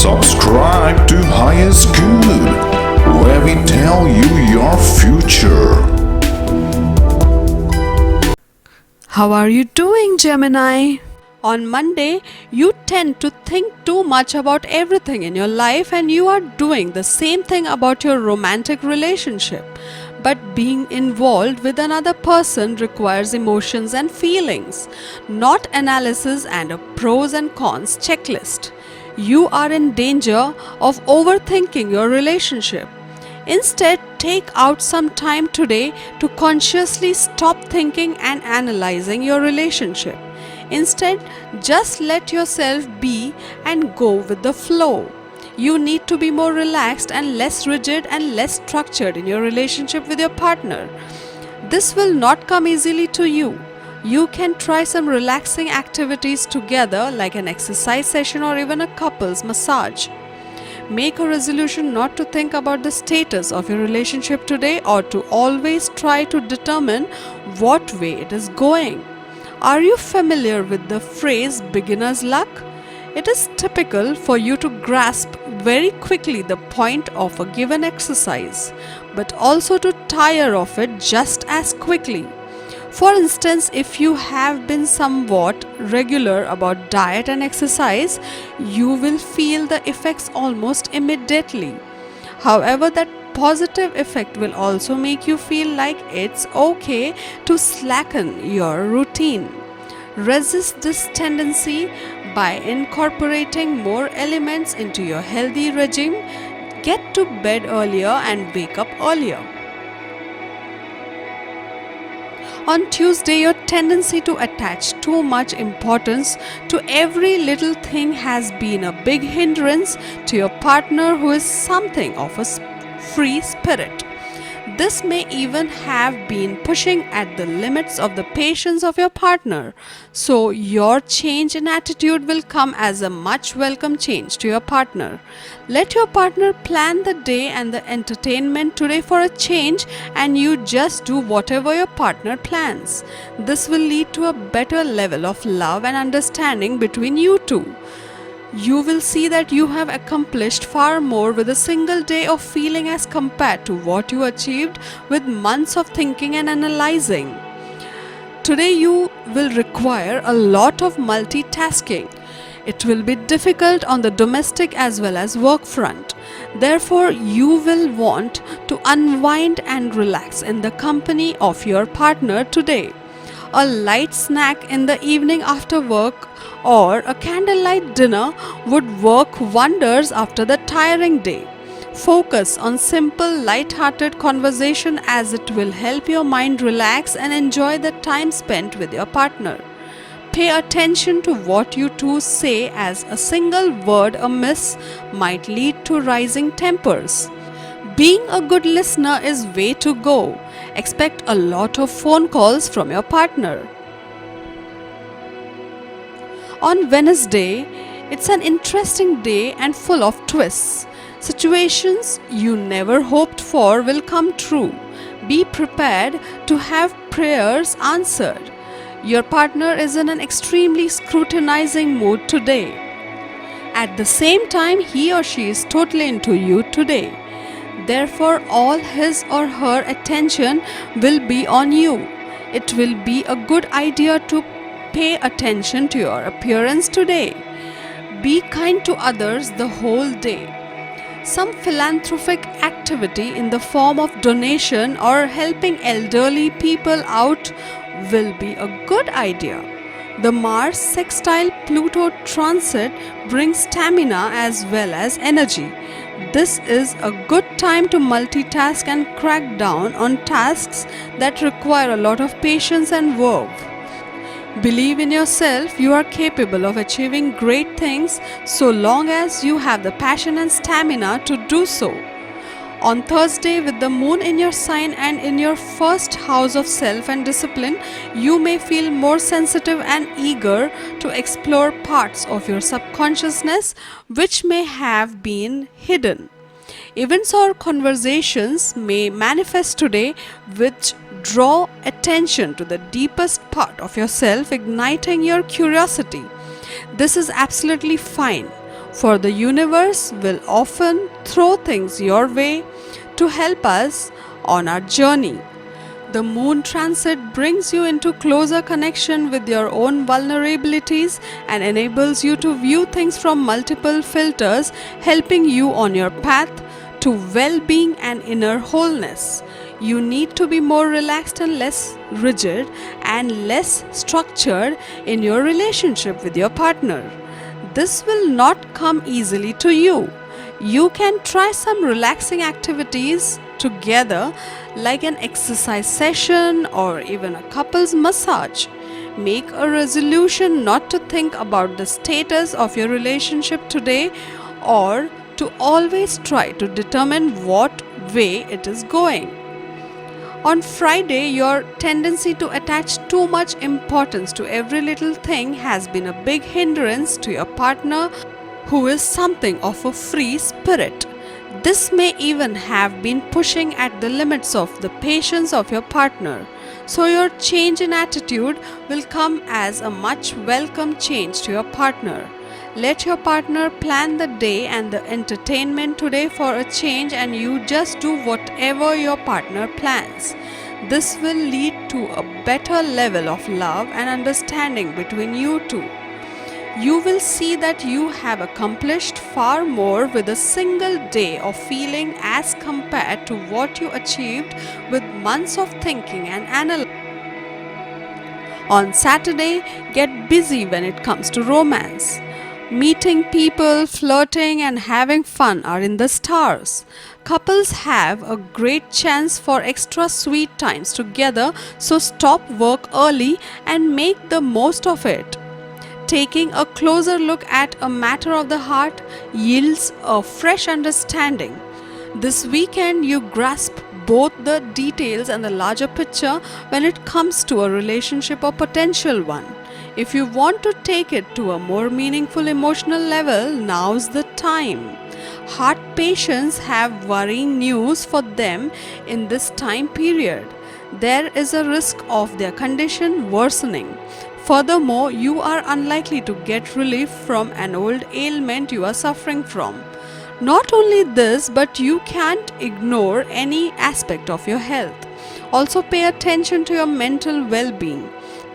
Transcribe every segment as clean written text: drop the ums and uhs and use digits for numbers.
Subscribe to Highest Good, where we tell you your future. How are you doing, Gemini? On Monday, you tend to think too much about everything in your life and you are doing the same thing about your romantic relationship. But being involved with another person requires emotions and feelings, not analysis and a pros and cons checklist. You are in danger of overthinking your relationship. Instead, take out some time today to consciously stop thinking and analyzing your relationship. Instead, just let yourself be and go with the flow. You need to be more relaxed and less rigid and less structured in your relationship with your partner. This will not come easily to you. You can try some relaxing activities together, like an exercise session or even a couple's massage. Make a resolution not to think about the status of your relationship today or to always try to determine what way it is going. Are you familiar with the phrase beginner's luck? It is typical for you to grasp very quickly the point of a given exercise, but also to tire of it just as quickly. For instance, if you have been somewhat regular about diet and exercise, you will feel the effects almost immediately. However, that positive effect will also make you feel like it's okay to slacken your routine. Resist this tendency by incorporating more elements into your healthy regime. Get to bed earlier and wake up earlier. On Tuesday, your tendency to attach too much importance to every little thing has been a big hindrance to your partner, who is something of a free spirit. This may even have been pushing at the limits of the patience of your partner. So, your change in attitude will come as a much welcome change to your partner. Let your partner plan the day and the entertainment today for a change, and you just do whatever your partner plans. This will lead to a better level of love and understanding between you two. You will see that you have accomplished far more with a single day of feeling as compared to what you achieved with months of thinking and analyzing. Today you will require a lot of multitasking. It will be difficult on the domestic as well as work front. Therefore, you will want to unwind and relax in the company of your partner today. A light snack in the evening after work or a candlelight dinner would work wonders after the tiring day. Focus on simple, light-hearted conversation, as it will help your mind relax and enjoy the time spent with your partner. Pay attention to what you two say, as a single word amiss might lead to rising tempers. Being a good listener is way to go. Expect a lot of phone calls from your partner. On Wednesday, it's an interesting day and full of twists. Situations you never hoped for will come true. Be prepared to have prayers answered. Your partner is in an extremely scrutinizing mood today. At the same time, he or she is totally into you today. Therefore, all his or her attention will be on you. It will be a good idea to pay attention to your appearance today. Be kind to others the whole day. Some philanthropic activity in the form of donation or helping elderly people out will be a good idea. The Mars sextile Pluto transit brings stamina as well as energy. This is a good time to multitask and crack down on tasks that require a lot of patience and verve. Believe in yourself. You are capable of achieving great things so long as you have the passion and stamina to do so. On Thursday, with the moon in your sign and in your first house of self and discipline, you may feel more sensitive and eager to explore parts of your subconsciousness which may have been hidden. Events or conversations may manifest today which draw attention to the deepest part of yourself, igniting your curiosity. This is absolutely fine. for the universe will often throw things your way to help us on our journey. The moon transit brings you into closer connection with your own vulnerabilities and enables you to view things from multiple filters, helping you on your path to well-being and inner wholeness. You need to be more relaxed and less rigid and less structured in your relationship with your partner. This will not come easily to you. You can try some relaxing activities together, like an exercise session or even a couple's massage. Make a resolution not to think about the status of your relationship today or to always try to determine what way it is going. On Friday, your tendency to attach too much importance to every little thing has been a big hindrance to your partner, who is something of a free spirit. This may even have been pushing at the limits of the patience of your partner. So, your change in attitude will come as a much welcome change to your partner. Let your partner plan the day and the entertainment today for a change, and you just do whatever your partner plans. This will lead to a better level of love and understanding between you two. You will see that you have accomplished far more with a single day of feeling as compared to what you achieved with months of thinking and analyzing. On Saturday, get busy when it comes to romance. Meeting people, flirting, and having fun are in the stars. Couples have a great chance for extra sweet times together, so stop work early and make the most of it. Taking a closer look at a matter of the heart yields a fresh understanding. This weekend, you grasp both the details and the larger picture when it comes to a relationship or potential one. If you want to take it to a more meaningful emotional level, now's the time. Heart patients have worrying news for them in this time period. There is a risk of their condition worsening. Furthermore, you are unlikely to get relief from an old ailment you are suffering from. Not only this, but you can't ignore any aspect of your health. Also, pay attention to your mental well being.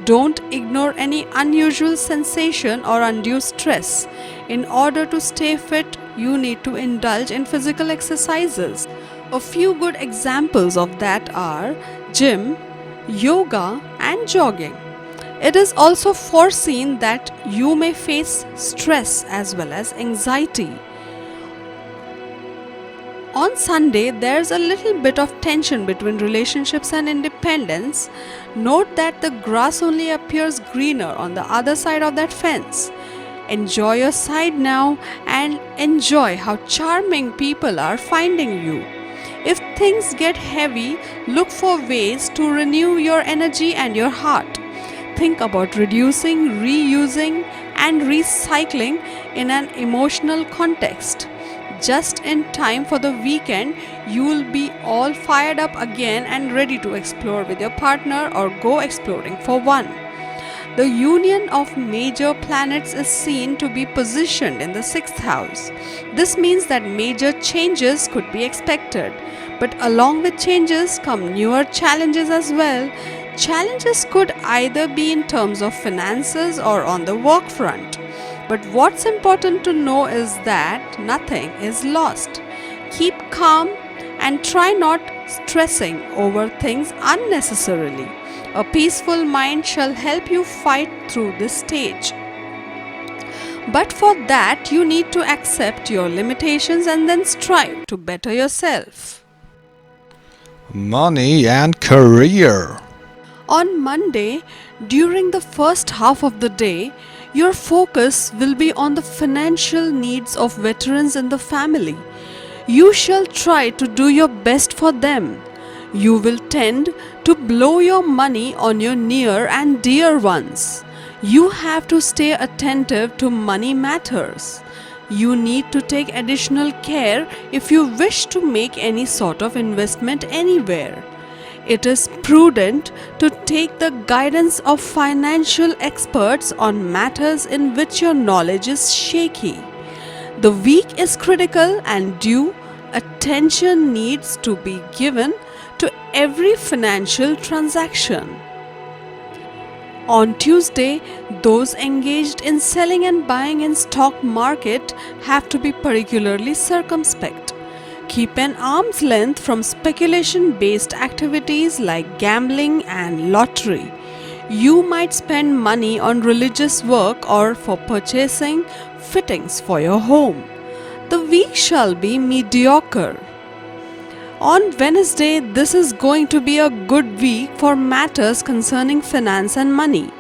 Don't ignore any unusual sensation or undue stress. In order to stay fit, you need to indulge in physical exercises. A few good examples of that are gym, yoga, and jogging. It is also foreseen that you may face stress as well as anxiety. On Sunday, there's a little bit of tension between relationships and independence. Note that the grass only appears greener on the other side of that fence. Enjoy your side now and enjoy how charming people are finding you. If things get heavy, look for ways to renew your energy and your heart. Think about reducing, reusing, and recycling in an emotional context. Just in time for the weekend, you will be all fired up again and ready to explore with your partner or go exploring for one. The union of major planets is seen to be positioned in the 6th house. This means that major changes could be expected, but along with changes come newer challenges as well. Challenges could either be in terms of finances or on the work front. But what's important to know is that nothing is lost. Keep calm and try not stressing over things unnecessarily. A peaceful mind shall help you fight through this stage. But for that, you need to accept your limitations and then strive to better yourself. Money and career. On Monday, during the first half of the day, your focus will be on the financial needs of veterans in the family. You shall try to do your best for them. You will tend to blow your money on your near and dear ones. You have to stay attentive to money matters. You need to take additional care if you wish to make any sort of investment anywhere. It is prudent to take the guidance of financial experts on matters in which your knowledge is shaky. The week is critical and due attention needs to be given to every financial transaction. On Tuesday, those engaged in selling and buying in stock market have to be particularly circumspect. Keep an arm's length from speculation-based activities like gambling and lottery. You might spend money on religious work or for purchasing fittings for your home. The week shall be mediocre. On Wednesday, this is going to be a good week for matters concerning finance and money.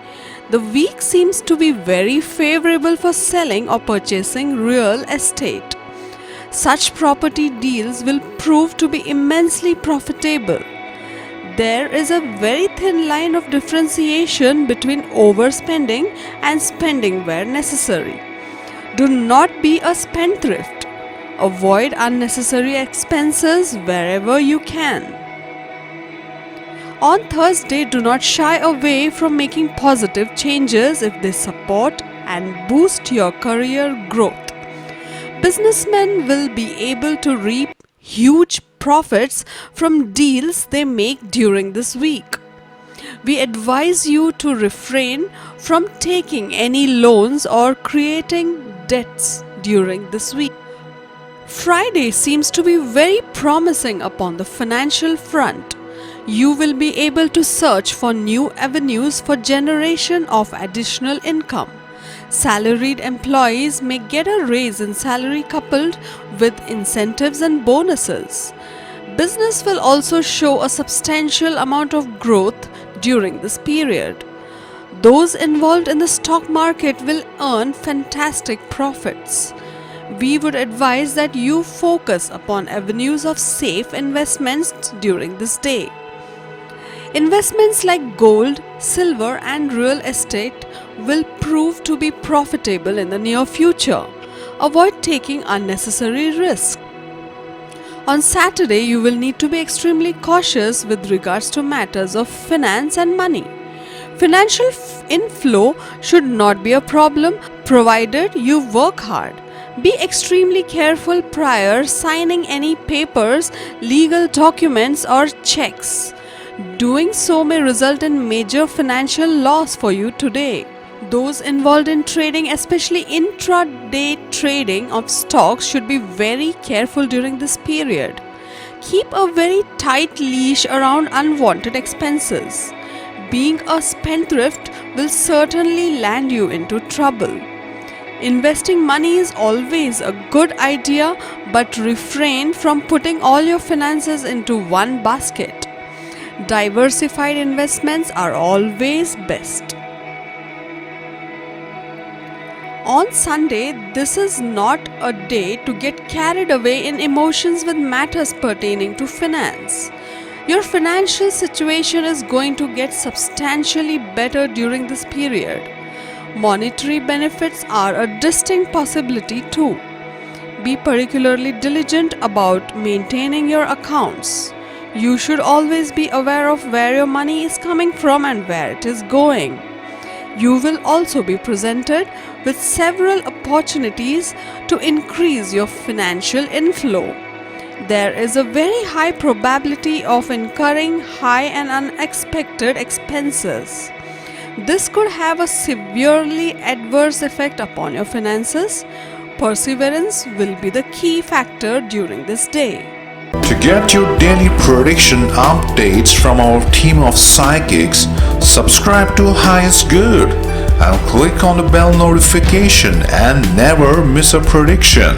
The week seems to be very favorable for selling or purchasing real estate. Such property deals will prove to be immensely profitable. There is a very thin line of differentiation between overspending and spending where necessary. Do not be a spendthrift. Avoid unnecessary expenses wherever you can. On Thursday, do not shy away from making positive changes if they support and boost your career growth. Businessmen will be able to reap huge profits from deals they make during this week. We advise you to refrain from taking any loans or creating debts during this week. Friday seems to be very promising upon the financial front. You will be able to search for new avenues for generation of additional income. Salaried employees may get a raise in salary coupled with incentives and bonuses. Business will also show a substantial amount of growth during this period. Those involved in the stock market will earn fantastic profits. We would advise that you focus upon avenues of safe investments during this day. Investments like gold, silver, and real estate will prove to be profitable in the near future. Avoid taking unnecessary risks. On Saturday, you will need to be extremely cautious with regards to matters of finance and money. Financial inflow should not be a problem provided you work hard. Be extremely careful prior signing any papers, legal documents, or checks. Doing so may result in major financial loss for you today. Those involved in trading, especially intraday trading of stocks, should be very careful during this period. Keep a very tight leash around unwanted expenses. Being a spendthrift will certainly land you into trouble. Investing money is always a good idea, but refrain from putting all your finances into one basket. Diversified investments are always best. On Sunday, this is not a day to get carried away in emotions with matters pertaining to finance. Your financial situation is going to get substantially better during this period. Monetary benefits are a distinct possibility too. Be particularly diligent about maintaining your accounts. You should always be aware of where your money is coming from and where it is going. You will also be presented with several opportunities to increase your financial inflow. There is a very high probability of incurring high and unexpected expenses. This could have a severely adverse effect upon your finances. Perseverance will be the key factor during this day. To get your daily prediction updates from our team of psychics, subscribe to Highest Good and click on the bell notification and never miss a prediction.